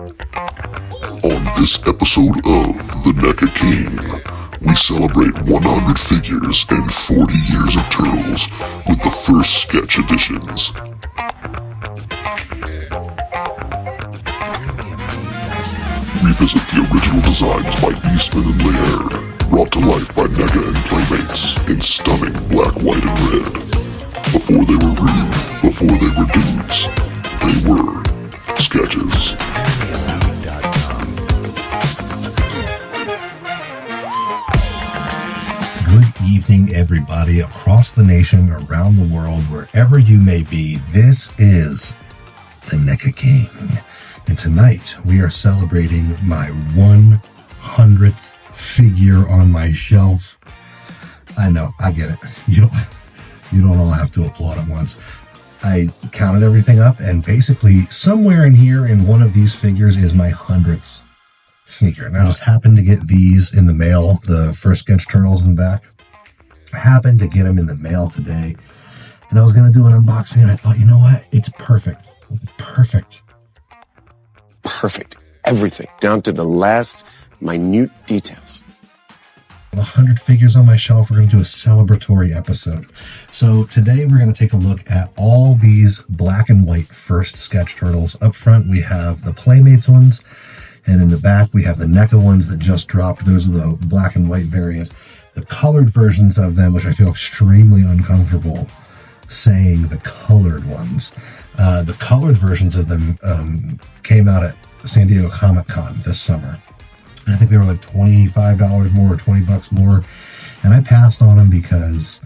On this episode of the NECA King, we celebrate 100 figures and 40 years of Turtles with the first sketch editions. Revisit the original designs by Eastman and Laird, brought to life by NECA and Playmates in stunning black, white, and red. Before they were real, before they were dudes, they were sketches. Good evening, everybody across the nation, around the world, wherever you may be. This is the NECA King. And tonight we are celebrating my 100th figure on my shelf. I know, I get it. You don't all have to applaud at once. I counted everything up, and basically somewhere in here in one of these figures is my 100th figure. And I just happened to get these in the mail, the first sketch turtles in the back. I happened to get them in the mail today, and I was going to do an unboxing, and I thought, you know what? It's perfect. Perfect. Everything, down to the last minute details. 100 figures on my shelf. We're going to do a celebratory episode. So today we're going to take a look at all these black and white first sketch turtles. Up front we have the Playmates ones, and in the back we have the NECA ones that just dropped. Those are the black and white variant. The colored versions of them, which I feel extremely uncomfortable saying the colored ones. The colored versions of them came out at San Diego Comic-Con this summer. And I think they were like $25 more or $20 more. And I passed on them because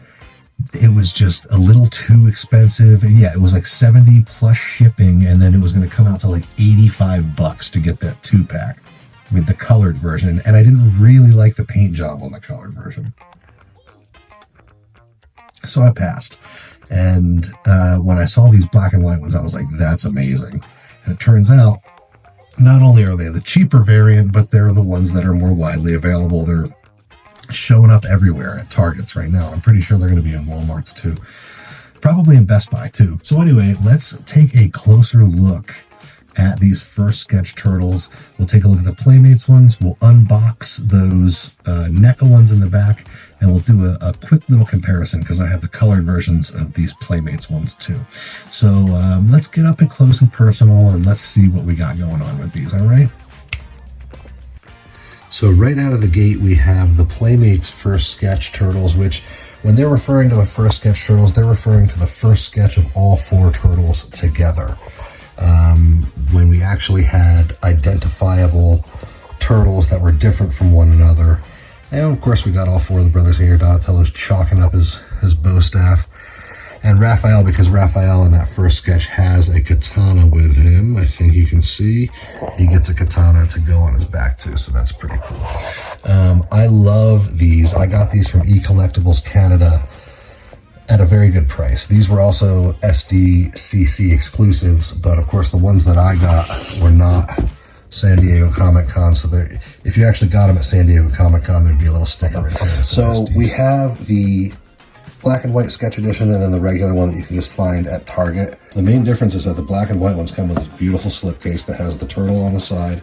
it was just a little too expensive. And yeah, it was like 70 plus shipping, and then it was going to come out to like $85 to get that 2-pack with the colored version. And I didn't really like the paint job on the colored version. So I passed. And when I saw these black and white ones, I was like, that's amazing. And it turns out, not only are they the cheaper variant, but they're the ones that are more widely available. They're showing up everywhere at Targets right now. I'm pretty sure they're going to be in Walmarts too. Probably in Best Buy too. So anyway, let's take a closer look at these first sketch turtles. We'll take a look at the Playmates ones. We'll unbox those NECA ones in the back, and we'll do a quick little comparison because I have the colored versions of these Playmates ones too. So let's get up and close and personal, and let's see what we got going on with these, all right? So right out of the gate, we have the Playmates first sketch turtles, which when they're referring to the first sketch turtles, they're referring to the first sketch of all 4 turtles together. When we actually had identifiable turtles that were different from one another. And of course we got all 4 of the brothers here. Donatello's chalking up his bow staff. And Raphael, because Raphael in that first sketch has a katana with him. I think you can see he gets a katana to go on his back too, so that's pretty cool. I love these. I got these from eCollectibles Canada at a very good price. These were also SDCC exclusives, but of course the ones that I got were not San Diego Comic-Con, so if you actually got them at San Diego Comic-Con, there'd be a little sticker. So we have the black and white sketch edition and then the regular one that you can just find at Target. The main difference is that the black and white ones come with this beautiful slipcase that has the turtle on the side,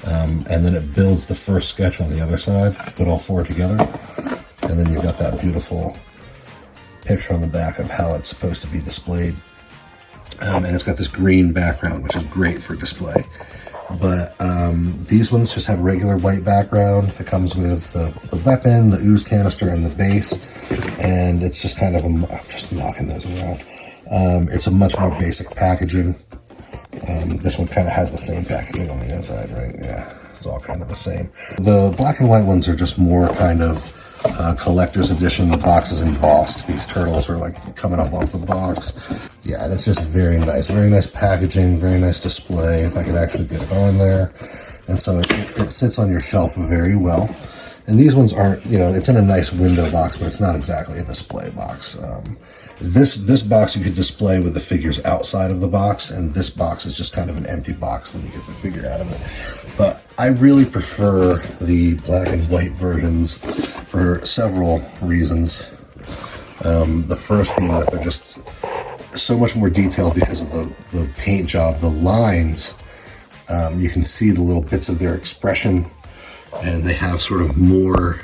and then it builds the first sketch on the other side, put all 4 together, and then you've got that beautiful picture on the back of how it's supposed to be displayed. And it's got this green background, which is great for display. But these ones just have a regular white background that comes with the weapon, the ooze canister, and the base. And it's just kind of I'm just knocking those around. It's a much more basic packaging. This one kind of has the same packaging on the inside, right? Yeah, it's all kind of the same. The black and white ones are just more kind of collector's edition. The box is embossed. These turtles are like coming up off the box. Yeah, and it's just very nice packaging, very nice display, if I could actually get it on there. And so it sits on your shelf very well. And these ones aren't, it's in a nice window box, but it's not exactly a display box. This box you could display with the figures outside of the box, and this box is just kind of an empty box when you get the figure out of it. But I really prefer the black and white versions for several reasons. The first being that they're just so much more detailed because of the paint job. The lines You can see the little bits of their expression, and they have sort of more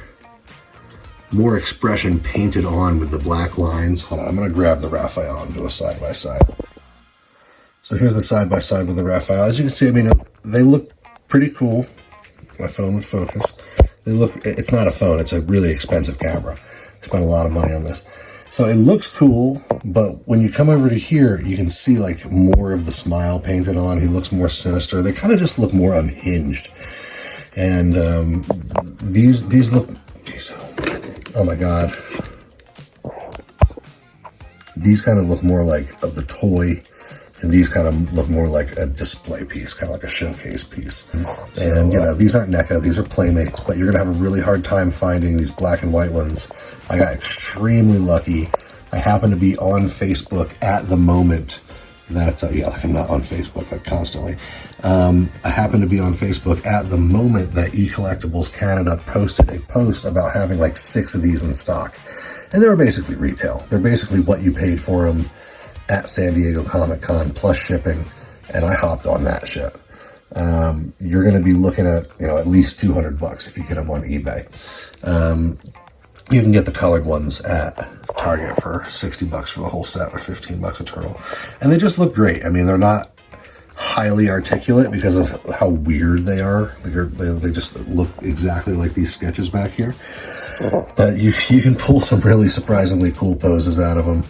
expression painted on with the black lines. Hold on, I'm going to grab the Raphael and do a side-by-side. So here's the side-by-side with the Raphael. As you can see, I mean, they look pretty cool. My phone would focus. It's not a phone, it's a really expensive camera. I spent a lot of money on this. So it looks cool, but when you come over to here, you can see like more of the smile painted on. He looks more sinister. They kind of just look more unhinged. And these look, geez, oh my God. These kind of look more like the toy, and these kind of look more like a display piece, kind of like a showcase piece. And, you know, these aren't NECA, these are Playmates, but you're going to have a really hard time finding these black and white ones. I got extremely lucky. I happen to be on Facebook at the moment that, yeah, like I'm not on Facebook like constantly. I happen to be on Facebook at the moment that eCollectibles Canada posted a post about having like 6 of these in stock. And they were basically retail. They're basically what you paid for them at San Diego Comic-Con plus shipping, and I hopped on that shit. You're going to be looking at, you know, at least $200 if you get them on eBay. You can get the colored ones at Target for $60 for the whole set, or $15 a turtle, and they just look great. I mean, they're not highly articulate because of how weird they are. They just look exactly like these sketches back here, but you can pull some really surprisingly cool poses out of them.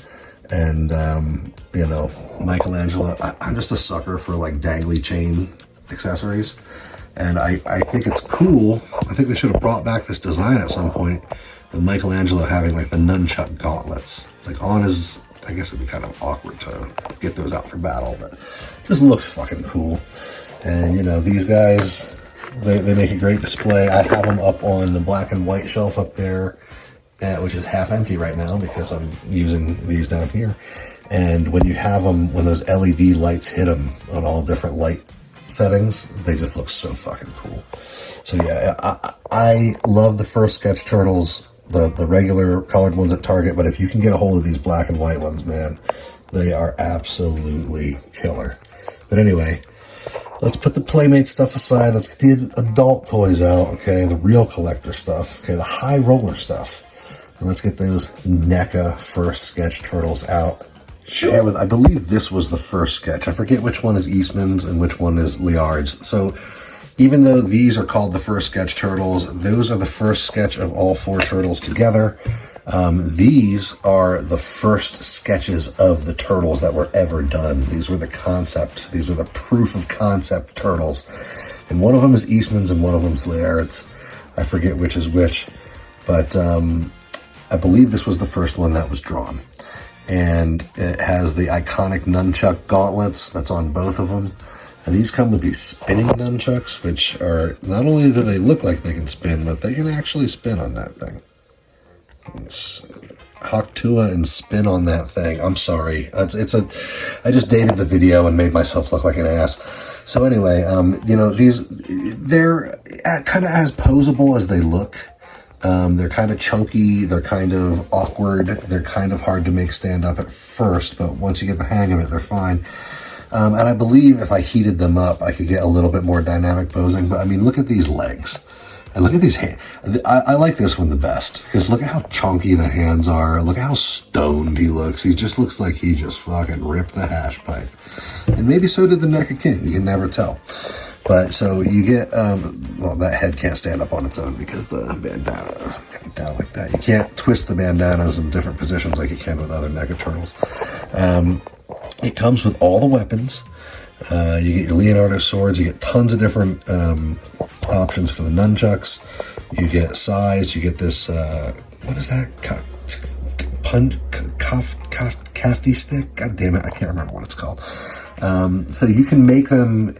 And, you know, Michelangelo, I'm just a sucker for like dangly chain accessories. And I think it's cool. I think they should have brought back this design at some point with Michelangelo having like the nunchuck gauntlets. It's like on his, I guess it'd be kind of awkward to get those out for battle, but it just looks fucking cool. And, you know, these guys, they make a great display. I have them up on the black and white shelf up there, which is half empty right now because I'm using these down here. And when you have them, when those LED lights hit them on all different light settings, they just look so fucking cool. So yeah, I love the first sketch turtles, the regular colored ones at Target, but if you can get a hold of these black and white ones, man, they are absolutely killer. But anyway, let's put the Playmate stuff aside. Let's get the adult toys out, okay? The real collector stuff, okay? The high roller stuff. And let's get those NECA first sketch turtles out. Sure. I believe this was the first sketch. I forget which one is Eastman's and which one is Liard's. So even though these are called the first sketch turtles, those are the first sketch of all 4 turtles together. These are the first sketches of the turtles that were ever done. These were the concept. These were the proof of concept turtles. And one of them is Eastman's and one of them is Liard's. I forget which is which. But I believe this was the first one that was drawn. And it has the iconic nunchuck gauntlets that's on both of them. And these come with these spinning nunchucks, which are, not only do they look like they can spin, but they can actually spin on that thing. Hawk Tua and spin on that thing. I'm sorry. I just dated the video and made myself look like an ass. So anyway, you know, they're kind of as posable as they look. They're kind of chunky, they're kind of awkward, they're kind of hard to make stand up at first, but once you get the hang of it, they're fine. And I believe if I heated them up, I could get a little bit more dynamic posing, but I mean, look at these legs. And look at these hands. I like this one the best, because look at how chunky the hands are, look at how stoned he looks. He just looks like he just fucking ripped the hash pipe. And maybe so did the NECA King, you can never tell. But so you get, well, that head can't stand up on its own because the bandana is down like that. You can't twist the bandanas in different positions like you can with other NECA turtles. It comes with all the weapons. You get your Leonardo swords. You get tons of different options for the nunchucks. You get size. You get this, what is that? Kafty stick? God damn it, I can't remember what it's called. So you can make them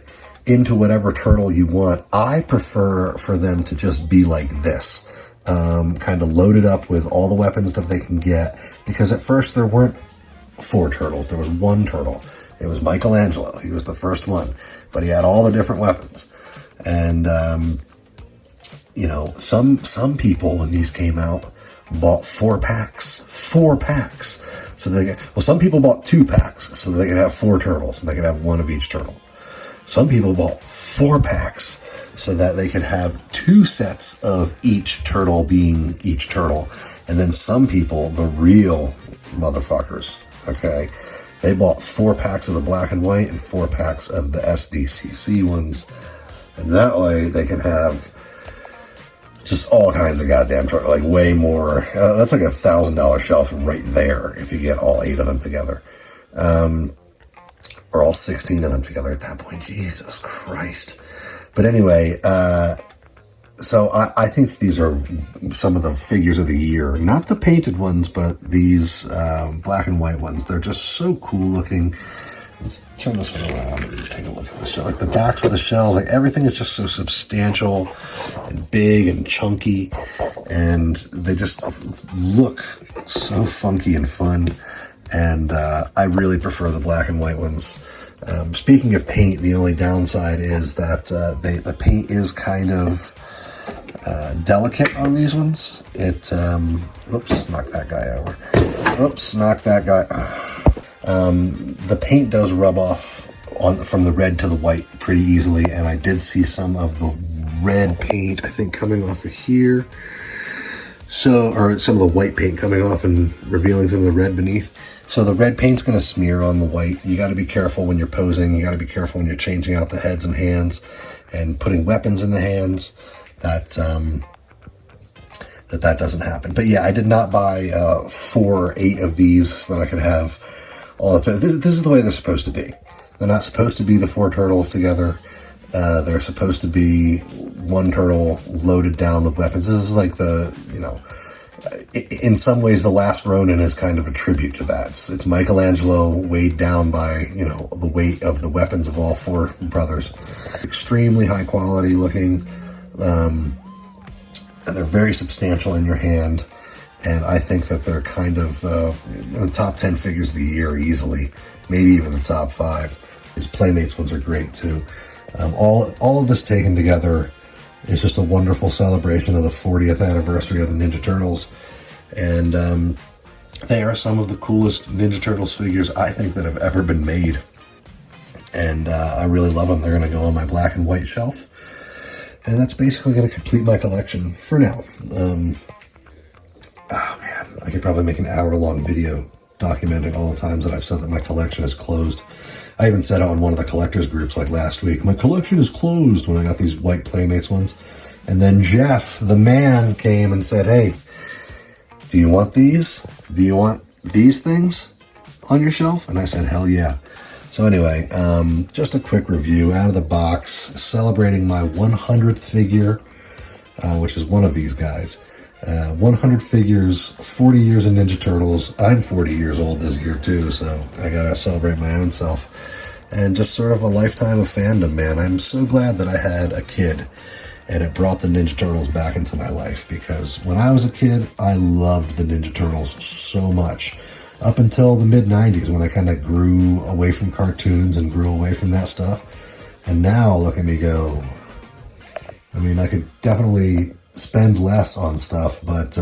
into whatever turtle you want. I prefer for them to just be like this, kind of loaded up with all the weapons that they can get, because at first there weren't 4 turtles, there was 1 turtle. It was Michelangelo. He was the first one, but he had all the different weapons. And you know, some people, when these came out, bought 4 packs. So they well, some people bought 2 packs so they could have 4 turtles and they could have 1 of each turtle. Some people bought 4 packs so that they could have 2 sets of each turtle being each turtle. And then some people, the real motherfuckers, okay, they bought 4 packs of the black and white and 4 packs of the SDCC ones. And that way they can have just all kinds of goddamn turtles, like way more. That's like $1,000 shelf right there if you get all 8 of them together. Or all 16 of them together at that point. Jesus Christ. But anyway, so I think these are some of the figures of the year. Not the painted ones, but these black and white ones. They're just so cool looking. Let's turn this one around and take a look at the shell. Like the backs of the shells, like everything is just so substantial and big and chunky. And they just look so funky and fun. And I really prefer the black and white ones. Speaking of paint, the only downside is that the paint is kind of delicate on these ones. It, whoops, knocked that guy over. Whoops, knocked that guy. The paint does rub off from the red to the white pretty easily, and I did see some of the red paint, I think, coming off of here. So, or some of the white paint coming off and revealing some of the red beneath. So the red paint's going to smear on the white. You got to be careful when you're posing. You got to be careful when you're changing out the heads and hands and putting weapons in the hands. That doesn't happen. But yeah, I did not buy 4 or 8 of these so that I could have all of it. This is the way they're supposed to be. They're not supposed to be the 4 turtles together. They're supposed to be 1 turtle loaded down with weapons. This is like the, you know, in some ways the Last Ronin is kind of a tribute to that. It's Michelangelo weighed down by, you know, the weight of the weapons of all 4 brothers. Extremely high quality looking. And they're very substantial in your hand. And I think that they're kind of the top 10 figures of the year easily. Maybe even the top 5. These Playmates ones are great too. All of this taken together is just a wonderful celebration of the 40th anniversary of the Ninja Turtles. And they are some of the coolest Ninja Turtles figures I think that have ever been made. And I really love them. They're going to go on my black and white shelf. And that's basically going to complete my collection for now. Oh man, I could probably make an hour-long video documenting all the times that I've said that my collection is closed. I even said it on one of the collectors groups like last week, my collection is closed, when I got these white Playmates ones. And then Jeff, the man, came and said, hey, do you want these? Do you want these things on your shelf? And I said, hell yeah. So anyway, just a quick review out of the box, celebrating my 100th figure, which is one of these guys. 100 figures, 40 years of Ninja Turtles. I'm 40 years old this year too, so I gotta celebrate my own self. And just sort of a lifetime of fandom, man. I'm so glad that I had a kid and it brought the Ninja Turtles back into my life, because when I was a kid, I loved the Ninja Turtles so much. Up until the mid-90s, when I kind of grew away from cartoons and grew away from that stuff. And now, look at me go. I mean, I could definitely spend less on stuff, but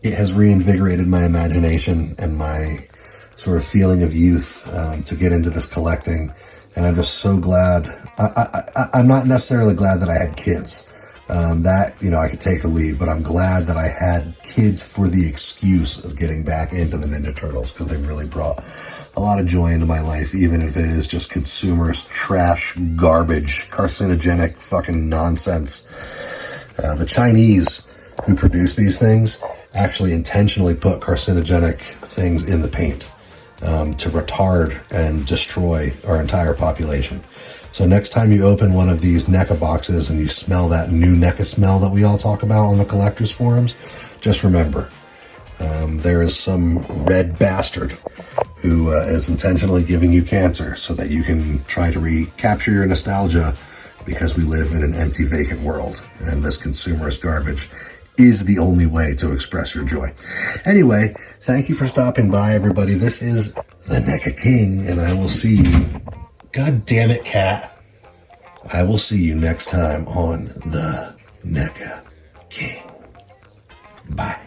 it has reinvigorated my imagination and my sort of feeling of youth to get into this collecting. And I'm just so glad. I'm not necessarily glad that I had kids. That, you know, I could take or leave, but I'm glad that I had kids for the excuse of getting back into the Ninja Turtles, because they've really brought a lot of joy into my life, even if it is just consumerist trash, garbage, carcinogenic fucking nonsense. The Chinese who produce these things actually intentionally put carcinogenic things in the paint to retard and destroy our entire population. So next time you open one of these NECA boxes and you smell that new NECA smell that we all talk about on the collectors forums, just remember, there is some red bastard who is intentionally giving you cancer so that you can try to recapture your nostalgia, because we live in an empty, vacant world, and this consumerist garbage is the only way to express your joy. Anyway, thank you for stopping by, everybody. This is the NECA King, and I will see you. God damn it, cat. I will see you next time on the NECA King. Bye.